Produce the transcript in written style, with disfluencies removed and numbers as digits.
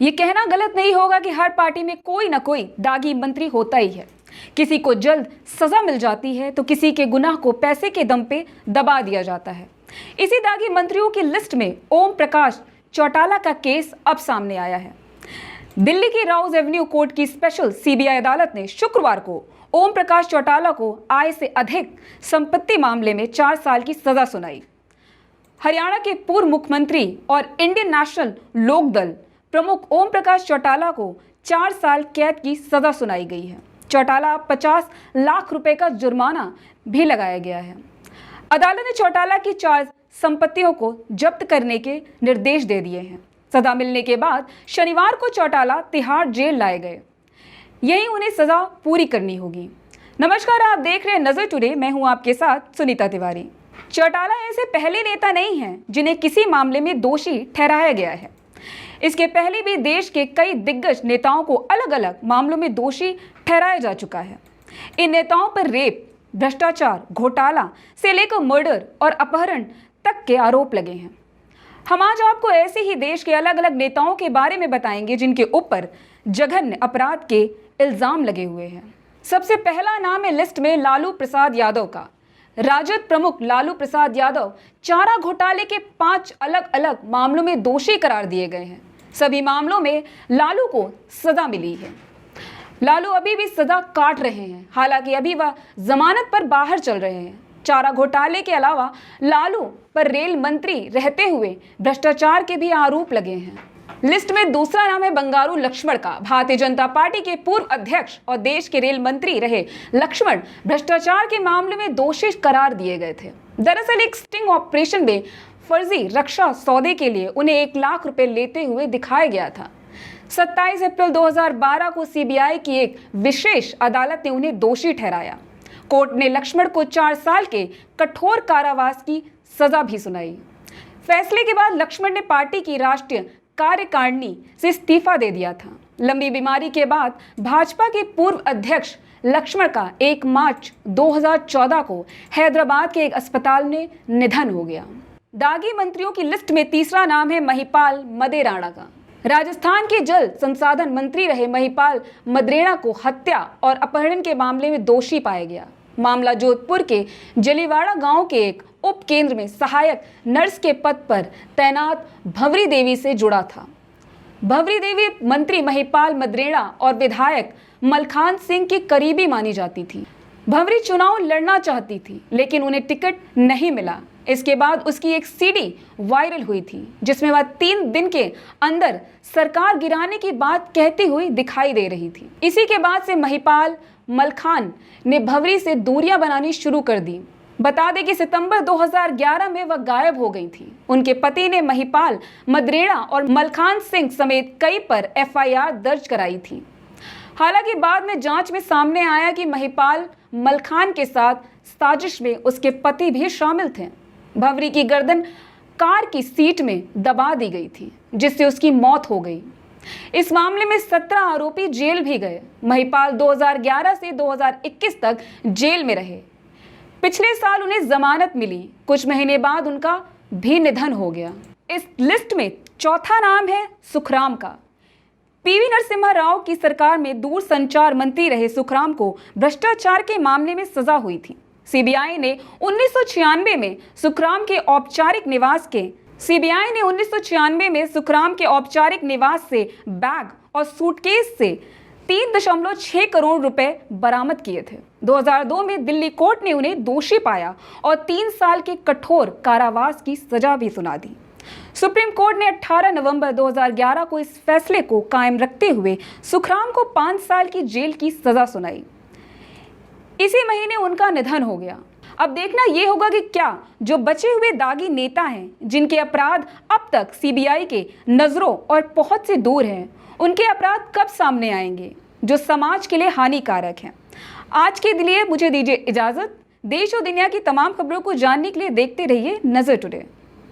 ये कहना गलत नहीं होगा कि हर पार्टी में कोई ना कोई दागी मंत्री होता ही है। किसी को जल्द सजा मिल जाती है तो किसी के गुनाह को पैसे के दम पे दबा दिया जाता है। इसी दागी मंत्रियों की लिस्ट में ओम प्रकाश चौटाला का केस अब सामने आया है। दिल्ली की राउज एवेन्यू कोर्ट की स्पेशल सीबीआई अदालत ने शुक्रवार को ओम प्रकाश चौटाला को आय से अधिक संपत्ति मामले में 4 साल की सजा सुनाई। हरियाणा के पूर्व मुख्यमंत्री और इंडियन नेशनल लोकदल प्रमुख ओम प्रकाश चौटाला को 4 साल कैद की सजा सुनाई गई है। चौटाला 50 लाख रुपए का जुर्माना भी लगाया गया है। अदालत ने चौटाला की 4 संपत्तियों को जब्त करने के निर्देश दे दिए हैं। सजा मिलने के बाद शनिवार को चौटाला तिहाड़ जेल लाए गए। यही उन्हें सजा पूरी करनी होगी। नमस्कार, आप देख रहे हैं नजर टुडे। मैं हूं आपके साथ सुनीता तिवारी। चौटाला ऐसे पहले नेता नहीं हैं जिन्हें किसी मामले में दोषी ठहराया गया है। इसके पहले भी देश के कई दिग्गज नेताओं को अलग अलग मामलों में दोषी ठहराया जा चुका है। इन नेताओं पर रेप, भ्रष्टाचार, घोटाला से लेकर मर्डर और अपहरण तक के आरोप लगे हैं। हम आज आपको ऐसे ही देश के अलग अलग नेताओं के बारे में बताएंगे जिनके ऊपर जघन्य अपराध के इल्जाम लगे हुए हैं। सबसे पहला नाम है लिस्ट में लालू प्रसाद यादव का। राजद प्रमुख लालू प्रसाद यादव चारा घोटाले के 5 अलग अलग मामलों में दोषी करार दिए गए हैं। सभी मामलों में लालू को सजा मिली है। लालू अभी भी सजा काट रहे हैं, हालांकि अभी वह जमानत पर बाहर चल रहे हैं। चारा घोटाले के अलावा लालू पर रेल मंत्री रहते हुए भ्रष्टाचार के भी आरोप लगे हैं। लिस्ट में दूसरा नाम है बंगारू लक्ष्मण का। भारतीय जनता पार्टी के पूर्व अध्यक्ष और देश के रेल मंत्री रहे लक्ष्मण भ्रष्टाचार के मामले में दोषी करार दिए गए थे। दरअसल एक स्टिंग ऑपरेशन में फर्जी रक्षा सौदे के लिए उन्हें 1 लाख रुपए लेते हुए दिखाया गया था। 27 अप्रैल 2012 को सीबीआई की एक विशेष अदालत ने उन्हें दोषी ठहराया। कोर्ट ने लक्ष्मण को 4 साल के कठोर कारावास की सजा भी सुनाई। फैसले के बाद लक्ष्मण ने पार्टी की राष्ट्रीय कार्यकारिणी से इस्तीफा दे दिया था। लंबी बीमारी के बाद भाजपा के पूर्व अध्यक्ष लक्ष्मण का 1 मार्च 2014 को हैदराबाद के एक अस्पताल में निधन हो गया। दागी मंत्रियों की लिस्ट में तीसरा नाम है महिपाल मदेराणा का। राजस्थान के जल संसाधन मंत्री रहे महिपाल मदेराणा को हत्या और अपहरण के मामले में दोषी पाया गया। मामला जोधपुर के जलीवाड़ा गांव के एक उप केंद्र में सहायक नर्स के पद पर तैनात भंवरी देवी से जुड़ा था। भंवरी देवी मंत्री महिपाल मदेराणा और विधायक मलखान सिंह की करीबी मानी जाती थी। भंवरी चुनाव लड़ना चाहती थी, लेकिन उन्हें टिकट नहीं मिला। इसके बाद उसकी एक सीडी वायरल हुई थी जिसमें वह 3 दिन के अंदर सरकार गिराने की बात कहती हुई दिखाई दे रही थी। इसी के बाद से महिपाल मलखान ने भंवरी से दूरियां बनानी शुरू कर दी। बता दें कि सितंबर 2011 में वह गायब हो गई थी। उनके पति ने महिपाल मदेराणा और मलखान सिंह समेत कई पर एफआईआर दर्ज कराई थी। हालांकि बाद में जांच में सामने आया कि महिपाल मलखान के साथ साजिश में उसके पति भी शामिल थे। भंवरी की गर्दन कार की सीट में दबा दी गई थी, जिससे उसकी मौत हो गई। इस मामले में 17 आरोपी जेल भी गए। महिपाल 2011 से 2021 तक जेल में रहे। पिछले साल उन्हें जमानत मिली। कुछ महीने बाद उनका भी निधन हो गया। इस लिस्ट में चौथा नाम है सुखराम का। पीवी नरसिम्हा राव की सरकार में दूरसंचार मंत्री रहे सुखराम को भ्रष्टाचार के मामले में सजा हुई थी। सीबीआई ने 1996 में सुखराम के औपचारिक निवास से बैग और सूटकेस से 3.6 करोड़ रुपए बरामद किए थे। 2002 में दिल्ली कोर्ट ने उन्हें दोषी पाया और 3 साल के कठोर कारावास की सजा भी सुना दी। सुप्रीम कोर्ट ने 18 नवंबर 2011 को इस फैसले को कायम रखते हुए सुखराम को 5 साल की जेल की सजा सुनाई। इसी महीने उनका निधन हो गया। अब देखना यह होगा कि क्या जो बचे हुए दागी नेता हैं, जिनके अपराध अब तक सीबीआई के नजरों और पहुंच से दूर हैं, उनके अपराध कब सामने आएंगे जो समाज के लिए हानिकारक हैं। आज के लिए मुझे दीजिए इजाजत। देश और दुनिया की तमाम खबरों को जानने के लिए देखते रहिए नजर टुडे।